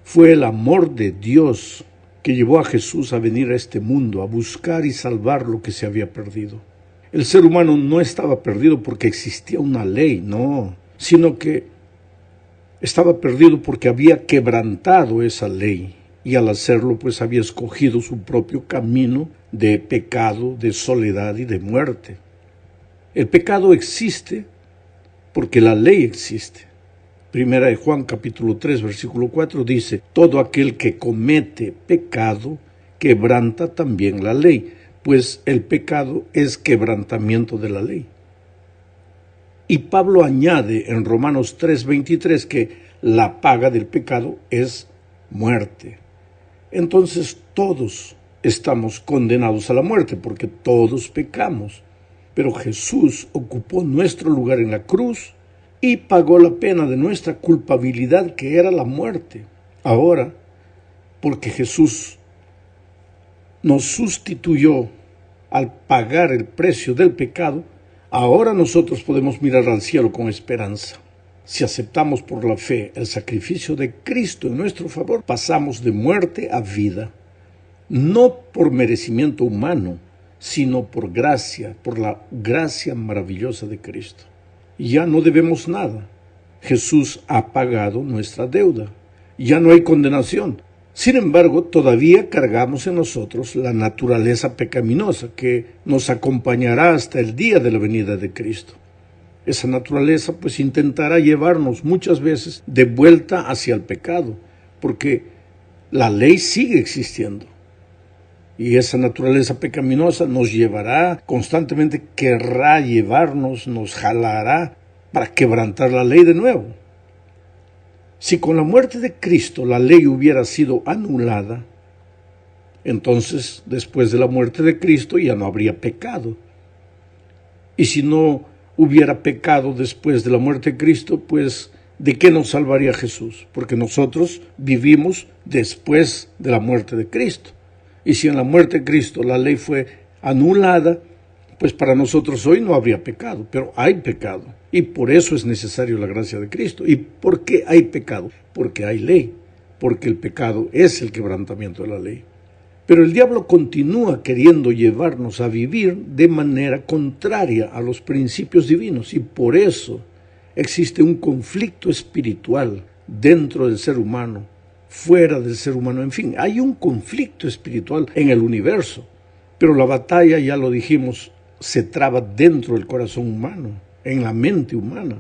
Fue el amor de Dios que llevó a Jesús a venir a este mundo, a buscar y salvar lo que se había perdido. El ser humano no estaba perdido porque existía una ley, no, sino que estaba perdido porque había quebrantado esa ley y al hacerlo pues había escogido su propio camino de pecado, de soledad y de muerte. El pecado existe porque la ley existe. Primera de Juan capítulo 3 versículo 4 dice: todo aquel que comete pecado quebranta también la ley, pues el pecado es quebrantamiento de la ley. Y Pablo añade en Romanos 3:23 que la paga del pecado es muerte. Entonces todos estamos condenados a la muerte porque todos pecamos. Pero Jesús ocupó nuestro lugar en la cruz y pagó la pena de nuestra culpabilidad, que era la muerte. Ahora, porque Jesús nos sustituyó al pagar el precio del pecado, ahora nosotros podemos mirar al cielo con esperanza. Si aceptamos por la fe el sacrificio de Cristo en nuestro favor, pasamos de muerte a vida, no por merecimiento humano, sino por gracia, por la gracia maravillosa de Cristo. Ya no debemos nada. Jesús ha pagado nuestra deuda. Ya no hay condenación. Sin embargo, todavía cargamos en nosotros la naturaleza pecaminosa que nos acompañará hasta el día de la venida de Cristo. Esa naturaleza pues intentará llevarnos muchas veces de vuelta hacia el pecado, porque la ley sigue existiendo. Y esa naturaleza pecaminosa nos llevará, constantemente querrá llevarnos, nos jalará para quebrantar la ley de nuevo. Si con la muerte de Cristo la ley hubiera sido anulada, entonces después de la muerte de Cristo ya no habría pecado. Y si no hubiera pecado después de la muerte de Cristo, pues ¿de qué nos salvaría Jesús? Porque nosotros vivimos después de la muerte de Cristo. Y si en la muerte de Cristo la ley fue anulada, pues para nosotros hoy no habría pecado, pero hay pecado. Y por eso es necesario la gracia de Cristo. ¿Y por qué hay pecado? Porque hay ley, porque el pecado es el quebrantamiento de la ley. Pero el diablo continúa queriendo llevarnos a vivir de manera contraria a los principios divinos y por eso existe un conflicto espiritual dentro del ser humano, fuera del ser humano, en fin, hay un conflicto espiritual en el universo, pero la batalla, ya lo dijimos, se traba dentro del corazón humano, en la mente humana.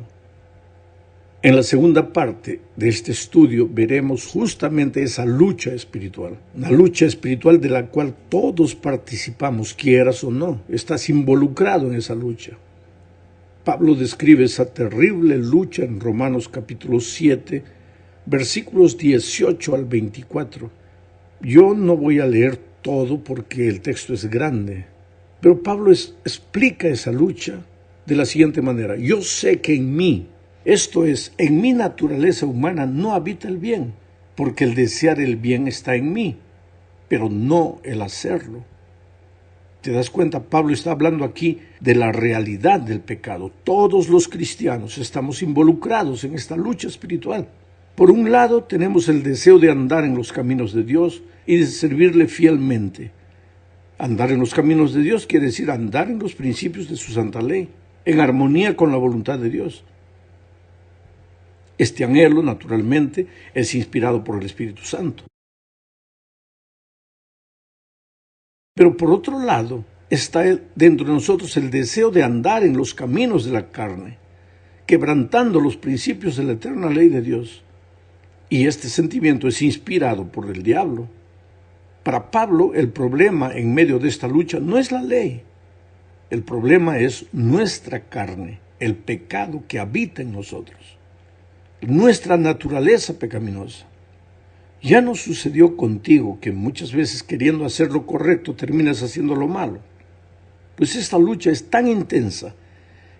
En la segunda parte de este estudio veremos justamente esa lucha espiritual, una lucha espiritual de la cual todos participamos, quieras o no, estás involucrado en esa lucha. Pablo describe esa terrible lucha en Romanos capítulo 7, versículos 18 al 24. Yo no voy a leer todo porque el texto es grande, pero Pablo explica esa lucha de la siguiente manera: yo sé que en mí, esto es, en mi naturaleza humana no habita el bien, porque el desear el bien está en mí, pero no el hacerlo. ¿Te das cuenta? Pablo está hablando aquí de la realidad del pecado. Todos los cristianos estamos involucrados en esta lucha espiritual. Por un lado, tenemos el deseo de andar en los caminos de Dios y de servirle fielmente. Andar en los caminos de Dios quiere decir andar en los principios de su santa ley, en armonía con la voluntad de Dios. Este anhelo, naturalmente, es inspirado por el Espíritu Santo. Pero por otro lado, está dentro de nosotros el deseo de andar en los caminos de la carne, quebrantando los principios de la eterna ley de Dios. Y este sentimiento es inspirado por el diablo. Para Pablo, el problema en medio de esta lucha no es la ley. El problema es nuestra carne, el pecado que habita en nosotros, nuestra naturaleza pecaminosa. Ya no sucedió contigo que muchas veces queriendo hacer lo correcto terminas haciendo lo malo. Pues esta lucha es tan intensa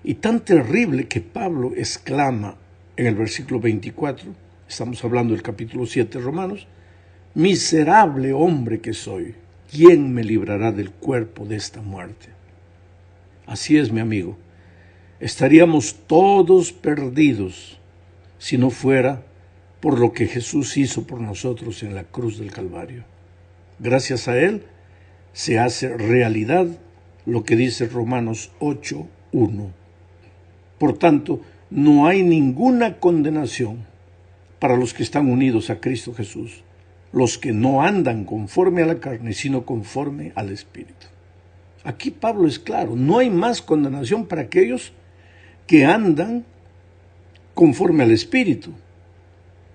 y tan terrible que Pablo exclama en el versículo 24, estamos hablando del capítulo 7 de Romanos: miserable hombre que soy, ¿quién me librará del cuerpo de esta muerte? Así es, mi amigo, estaríamos todos perdidos si no fuera por lo que Jesús hizo por nosotros en la cruz del Calvario. Gracias a Él se hace realidad lo que dice Romanos 8:1. Por tanto, no hay ninguna condenación para los que están unidos a Cristo Jesús, los que no andan conforme a la carne, sino conforme al Espíritu. Aquí Pablo es claro, no hay más condenación para aquellos que andan conforme al Espíritu.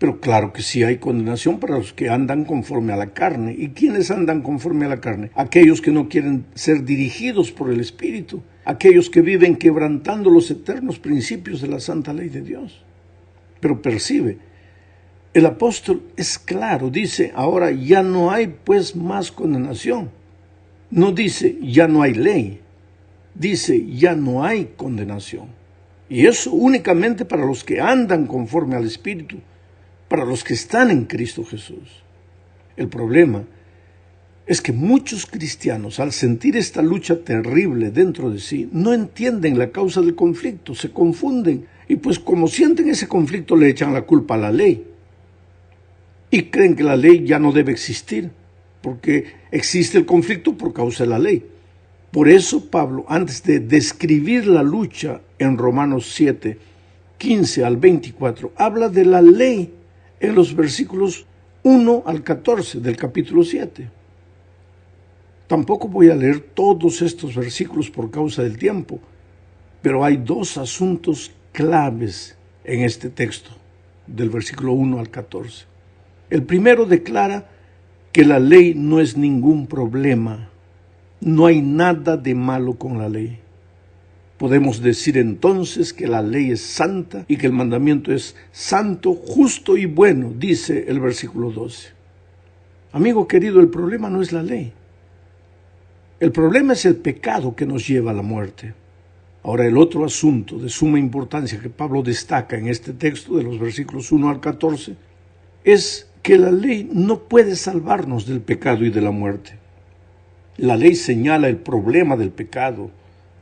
Pero claro que sí hay condenación para los que andan conforme a la carne. ¿Y quiénes andan conforme a la carne? Aquellos que no quieren ser dirigidos por el Espíritu, aquellos que viven quebrantando los eternos principios de la santa ley de Dios. Pero percibe, el apóstol es claro, dice, ahora ya no hay pues más condenación. No dice, ya no hay ley, dice, ya no hay condenación. Y eso únicamente para los que andan conforme al Espíritu, para los que están en Cristo Jesús. El problema es que muchos cristianos, al sentir esta lucha terrible dentro de sí, no entienden la causa del conflicto, se confunden, y pues como sienten ese conflicto le echan la culpa a la ley. Y creen que la ley ya no debe existir, porque existe el conflicto por causa de la ley. Por eso Pablo, antes de describir la lucha en Romanos 7, 15 al 24, habla de la ley en los versículos 1 al 14 del capítulo 7. Tampoco voy a leer todos estos versículos por causa del tiempo, pero hay dos asuntos claves en este texto, del versículo 1 al 14. El primero declara que la ley no es ningún problema, no hay nada de malo con la ley. Podemos decir entonces que la ley es santa y que el mandamiento es santo, justo y bueno, dice el versículo 12. Amigo querido, el problema no es la ley. El problema es el pecado que nos lleva a la muerte. Ahora, el otro asunto de suma importancia que Pablo destaca en este texto de los versículos 1 al 14 es que la ley no puede salvarnos del pecado y de la muerte. La ley señala el problema del pecado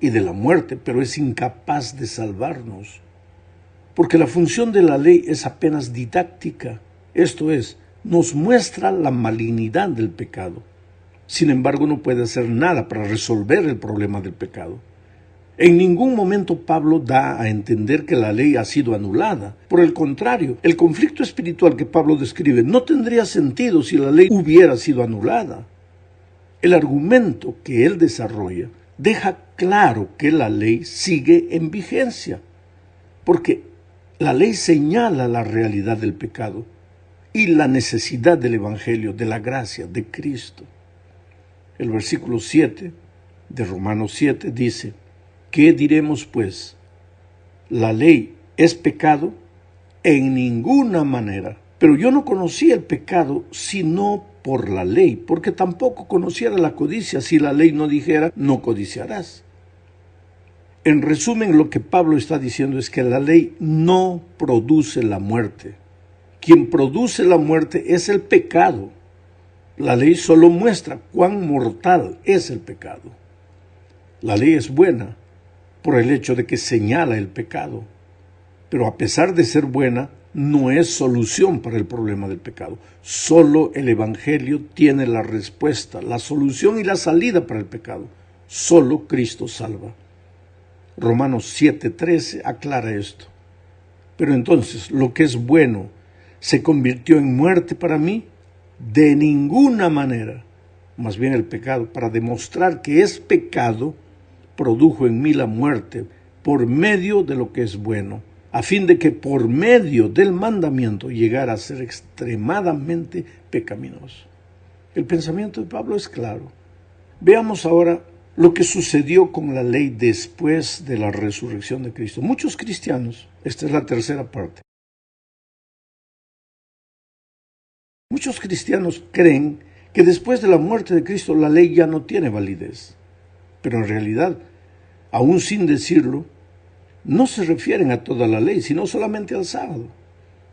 y de la muerte, pero es incapaz de salvarnos, porque la función de la ley es apenas didáctica, esto es, nos muestra la malignidad del pecado. Sin embargo, no puede hacer nada para resolver el problema del pecado. En ningún momento Pablo da a entender que la ley ha sido anulada. Por el contrario, el conflicto espiritual que Pablo describe no tendría sentido si la ley hubiera sido anulada. El argumento que él desarrolla deja claro que la ley sigue en vigencia, porque la ley señala la realidad del pecado y la necesidad del Evangelio, de la gracia de Cristo. El versículo 7 de Romanos 7 dice, ¿qué diremos pues? ¿La ley es pecado? En ninguna manera. Pero yo no conocía el pecado sino por la ley, porque tampoco conociera la codicia si la ley no dijera, no codiciarás. En resumen, lo que Pablo está diciendo es que la ley no produce la muerte. Quien produce la muerte es el pecado. La ley solo muestra cuán mortal es el pecado. La ley es buena por el hecho de que señala el pecado, pero a pesar de ser buena, no es solución para el problema del pecado. Solo el Evangelio tiene la respuesta, la solución y la salida para el pecado. Solo Cristo salva. Romanos 7:13 aclara esto. Pero entonces, ¿lo que es bueno se convirtió en muerte para mí? De ninguna manera. Más bien el pecado, para demostrar que es pecado, produjo en mí la muerte por medio de lo que es bueno, a fin de que por medio del mandamiento llegara a ser extremadamente pecaminoso. El pensamiento de Pablo es claro. Veamos ahora lo que sucedió con la ley después de la resurrección de Cristo. Muchos cristianos, esta es la tercera parte, muchos cristianos creen que después de la muerte de Cristo la ley ya no tiene validez. Pero en realidad, aún sin decirlo, no se refieren a toda la ley, sino solamente al sábado.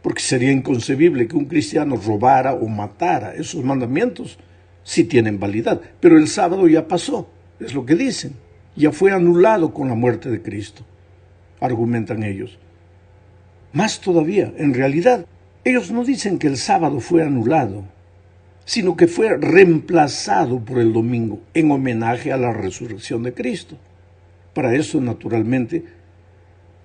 Porque sería inconcebible que un cristiano robara o matara. Esos mandamientos sí tienen validad, pero el sábado ya pasó, es lo que dicen. Ya fue anulado con la muerte de Cristo, argumentan ellos. Más todavía, en realidad, Ellos no dicen que el sábado fue anulado, sino que fue reemplazado por el domingo en homenaje a la resurrección de Cristo. Para eso, naturalmente,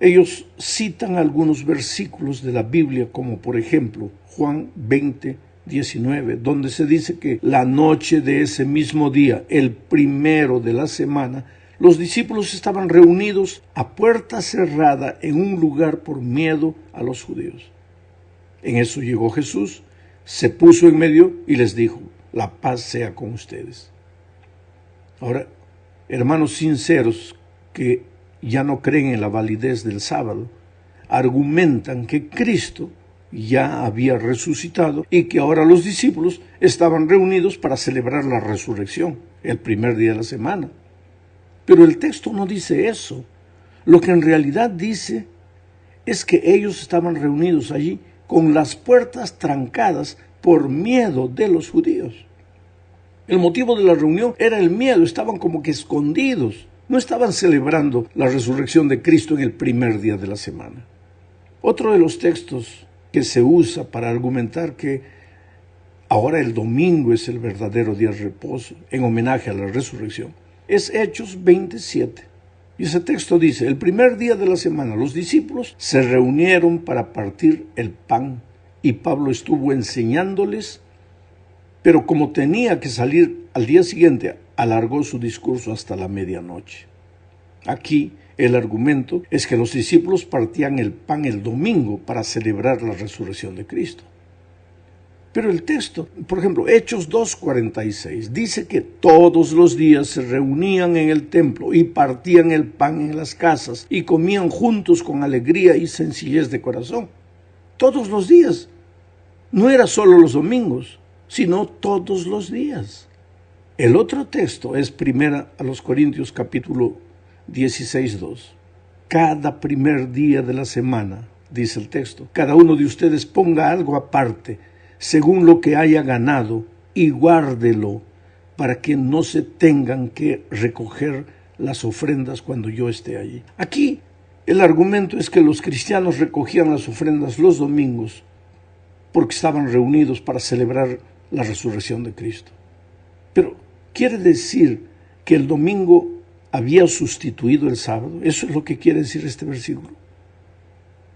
ellos citan algunos versículos de la Biblia, como por ejemplo Juan 20:19, donde se dice que la noche de ese mismo día, el primero de la semana, los discípulos estaban reunidos a puerta cerrada en un lugar por miedo a los judíos. En eso llegó Jesús, se puso en medio y les dijo: la paz sea con ustedes. Ahora, hermanos sinceros que ya no creen en la validez del sábado, argumentan que Cristo ya había resucitado y que ahora los discípulos estaban reunidos para celebrar la resurrección, el primer día de la semana. Pero el texto no dice eso. Lo que en realidad dice es que ellos estaban reunidos allí con las puertas trancadas por miedo de los judíos. El motivo de la reunión era el miedo, estaban como que escondidos. No estaban celebrando la resurrección de Cristo en el primer día de la semana. Otro de los textos que se usa para argumentar que ahora el domingo es el verdadero día de reposo, en homenaje a la resurrección, es Hechos 27. Y ese texto dice: el primer día de la semana los discípulos se reunieron para partir el pan, y Pablo estuvo enseñándoles, pero como tenía que salir al día siguiente, alargó su discurso hasta la medianoche. Aquí el argumento es que los discípulos partían el pan el domingo para celebrar la resurrección de Cristo. Pero el texto, por ejemplo, Hechos 2:46, dice que todos los días se reunían en el templo y partían el pan en las casas y comían juntos con alegría y sencillez de corazón. Todos los días. No era solo los domingos, sino todos los días. El otro texto es 1 Corintios capítulo 16:2. Cada primer día de la semana, dice el texto, cada uno de ustedes ponga algo aparte, según lo que haya ganado, y guárdelo, para que no se tengan que recoger las ofrendas cuando yo esté allí. Aquí el argumento es que los cristianos recogían las ofrendas los domingos porque estaban reunidos para celebrar la resurrección de Cristo. Pero ¿quiere decir que el domingo había sustituido el sábado? ¿Eso es lo que quiere decir este versículo?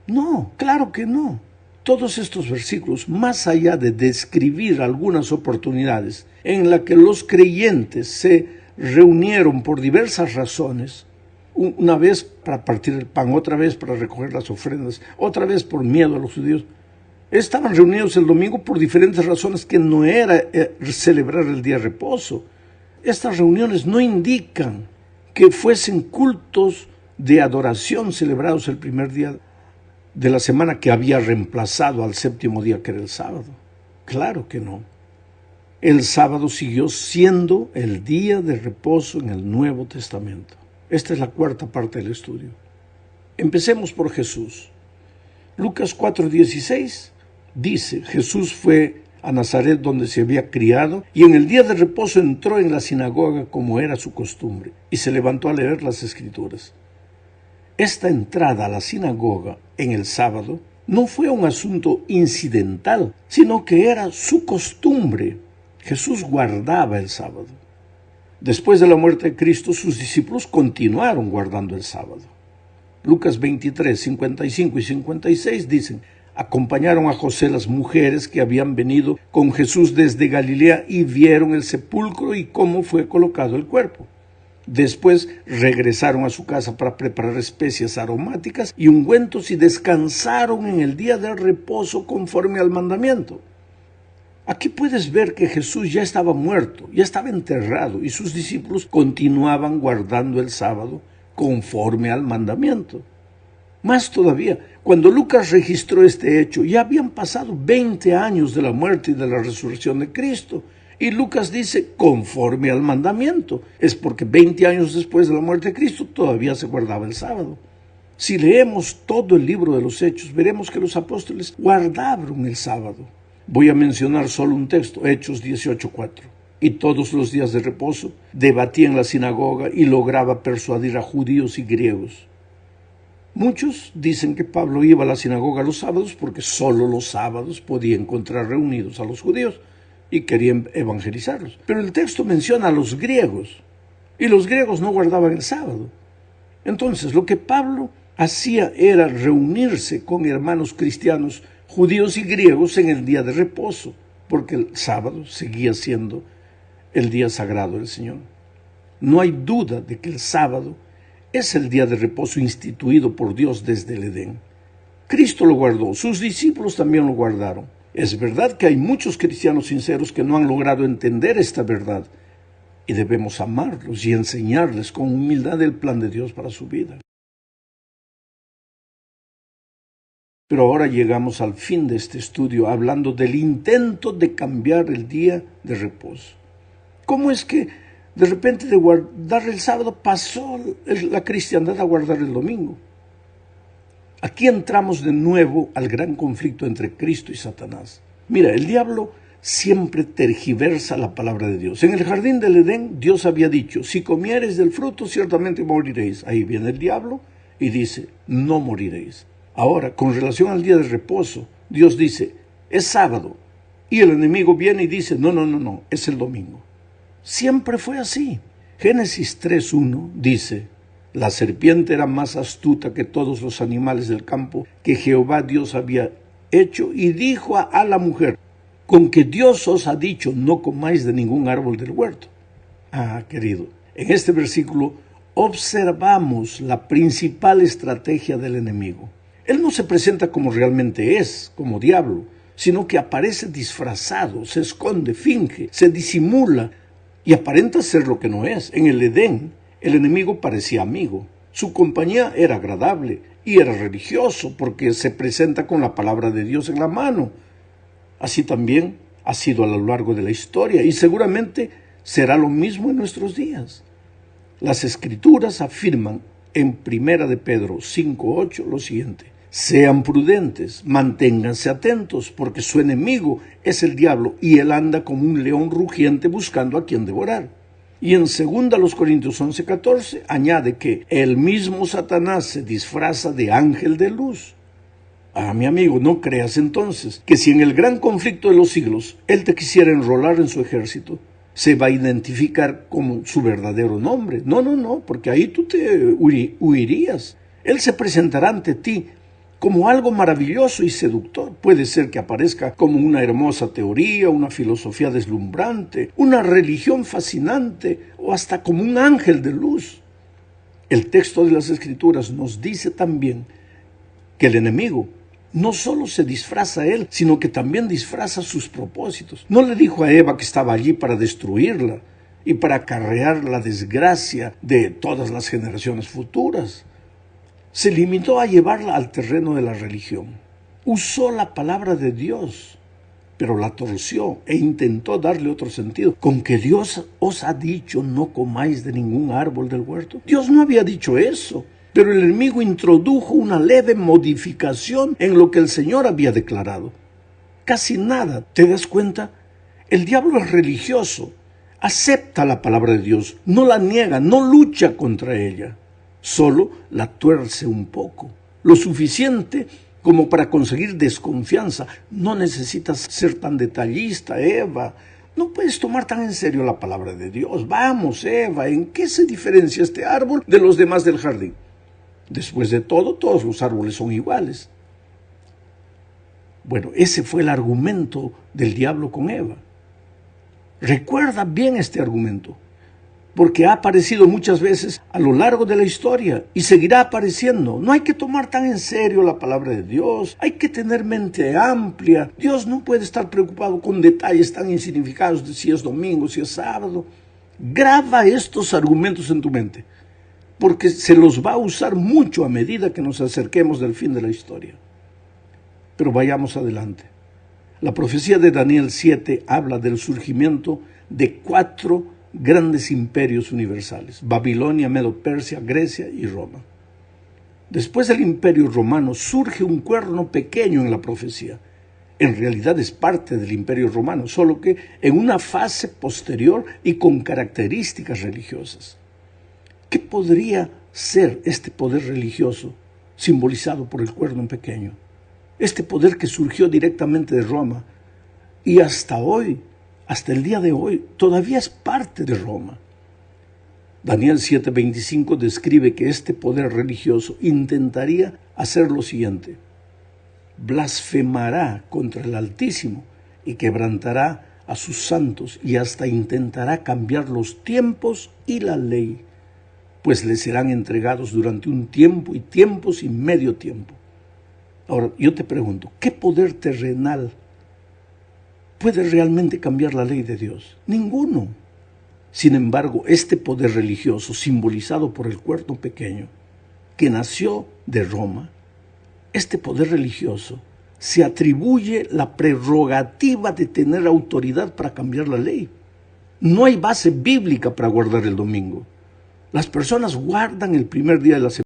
No, claro que no. Todos estos versículos, más allá de describir algunas oportunidades en las que los creyentes se reunieron por diversas razones, una vez para partir el pan, otra vez para recoger las ofrendas, otra vez por miedo a los judíos, estaban reunidos el domingo por diferentes razones que no era celebrar el día de reposo. Estas reuniones no indican que fuesen cultos de adoración celebrados el primer día de la semana que había reemplazado al séptimo día, que era el sábado. Claro que no. El sábado siguió siendo el día de reposo en el Nuevo Testamento. Esta es la cuarta parte del estudio. Empecemos por Jesús. Lucas 4:16 dice: Jesús fue a Nazaret, donde se había criado, y en el día de reposo entró en la sinagoga como era su costumbre, y se levantó a leer las Escrituras. Esta entrada a la sinagoga en el sábado no fue un asunto incidental, sino que era su costumbre. Jesús guardaba el sábado. Después de la muerte de Cristo, sus discípulos continuaron guardando el sábado. Lucas 23, 55 y 56 dicen: acompañaron a José las mujeres que habían venido con Jesús desde Galilea y vieron el sepulcro y cómo fue colocado el cuerpo. Después regresaron a su casa para preparar especias aromáticas y ungüentos y descansaron en el día de reposo conforme al mandamiento. Aquí puedes ver que Jesús ya estaba muerto, ya estaba enterrado, y sus discípulos continuaban guardando el sábado conforme al mandamiento. Más todavía, cuando Lucas registró este hecho, ya habían pasado 20 años de la muerte y de la resurrección de Cristo. Y Lucas dice, conforme al mandamiento. Es porque 20 años después de la muerte de Cristo todavía se guardaba el sábado. Si leemos todo el libro de los Hechos, veremos que los apóstoles guardaron el sábado. Voy a mencionar solo un texto, Hechos 18:4. Y todos los días de reposo debatía en la sinagoga y lograba persuadir a judíos y griegos. Muchos dicen que Pablo iba a la sinagoga los sábados porque solo los sábados podía encontrar reunidos a los judíos y querían evangelizarlos. Pero el texto menciona a los griegos y los griegos no guardaban el sábado. Entonces, lo que Pablo hacía era reunirse con hermanos cristianos, judíos y griegos en el día de reposo, porque el sábado seguía siendo el día sagrado del Señor. No hay duda de que el sábado es el día de reposo instituido por Dios desde el Edén. Cristo lo guardó, sus discípulos también lo guardaron. Es verdad que hay muchos cristianos sinceros que no han logrado entender esta verdad y debemos amarlos y enseñarles con humildad el plan de Dios para su vida. Pero ahora llegamos al fin de este estudio hablando del intento de cambiar el día de reposo. ¿Cómo es que de repente de guardar el sábado pasó la cristiandad a guardar el domingo? Aquí entramos de nuevo al gran conflicto entre Cristo y Satanás. Mira, el diablo siempre tergiversa la palabra de Dios. En el jardín del Edén, Dios había dicho, si comieres del fruto, ciertamente moriréis. Ahí viene el diablo y dice, no moriréis. Ahora, con relación al día de reposo, Dios dice, es sábado. Y el enemigo viene y dice, no, es el domingo. Siempre fue así. Génesis 3:1 dice, la serpiente era más astuta que todos los animales del campo que Jehová Dios había hecho y dijo a la mujer, con que Dios os ha dicho, no comáis de ningún árbol del huerto. Querido, en este versículo observamos la principal estrategia del enemigo. Él no se presenta como realmente es, como diablo, sino que aparece disfrazado, se esconde, finge, se disimula y aparenta ser lo que no es. En el Edén, el enemigo parecía amigo. Su compañía era agradable y era religioso porque se presenta con la palabra de Dios en la mano. Así también ha sido a lo largo de la historia y seguramente será lo mismo en nuestros días. Las Escrituras afirman en 1 de Pedro 5:8 lo siguiente: sean prudentes, manténganse atentos, porque su enemigo es el diablo y él anda como un león rugiente buscando a quien devorar. Y en 2 Corintios 11:14 añade que el mismo Satanás se disfraza de ángel de luz. Mi amigo, no creas entonces que si en el gran conflicto de los siglos él te quisiera enrolar en su ejército, se va a identificar como su verdadero nombre. No, porque ahí tú te huirías. Él se presentará ante ti como algo maravilloso y seductor. Puede ser que aparezca como una hermosa teoría, una filosofía deslumbrante, una religión fascinante o hasta como un ángel de luz. El texto de las Escrituras nos dice también que el enemigo no solo se disfraza a él, sino que también disfraza sus propósitos. No le dijo a Eva que estaba allí para destruirla y para acarrear la desgracia de todas las generaciones futuras. Se limitó a llevarla al terreno de la religión. Usó la palabra de Dios, pero la torció e intentó darle otro sentido. ¿Con que Dios os ha dicho no comáis de ningún árbol del huerto? Dios no había dicho eso. Pero el enemigo introdujo una leve modificación en lo que el Señor había declarado. Casi nada, ¿te das cuenta? El diablo es religioso, acepta la palabra de Dios, no la niega, no lucha contra ella, solo la tuerce un poco, lo suficiente como para conseguir desconfianza. No necesitas ser tan detallista, Eva. No puedes tomar tan en serio la palabra de Dios. Vamos, Eva, ¿en qué se diferencia este árbol de los demás del jardín? Después de todo, todos los árboles son iguales. Bueno, ese fue el argumento del diablo con Eva. Recuerda bien este argumento, porque ha aparecido muchas veces a lo largo de la historia y seguirá apareciendo. No hay que tomar tan en serio la palabra de Dios, hay que tener mente amplia. Dios no puede estar preocupado con detalles tan insignificados de si es domingo, si es sábado. Graba estos argumentos en tu mente, porque se los va a usar mucho a medida que nos acerquemos del fin de la historia. Pero vayamos adelante. La profecía de Daniel 7 habla del surgimiento de 4 grandes imperios universales: Babilonia, Medo-Persia, Grecia y Roma. Después del imperio romano surge un cuerno pequeño en la profecía. En realidad es parte del imperio romano, solo que en una fase posterior y con características religiosas. ¿Qué podría ser este poder religioso simbolizado por el cuerno pequeño. Este poder que surgió directamente de Roma y hasta hoy, hasta el día de hoy, todavía es parte de Roma. Daniel 7:25 describe que este poder religioso intentaría hacer lo siguiente: blasfemará contra el Altísimo y quebrantará a sus santos y hasta intentará cambiar los tiempos y la ley, pues le serán entregados durante un tiempo y tiempos y medio tiempo. Ahora, yo te pregunto, ¿qué poder terrenal puede realmente cambiar la ley de Dios? Ninguno. Sin embargo, este poder religioso, simbolizado por el cuerno pequeño, que nació de Roma, este poder religioso se atribuye la prerrogativa de tener autoridad para cambiar la ley. No hay base bíblica para guardar el domingo. Las personas guardan el primer día de la semana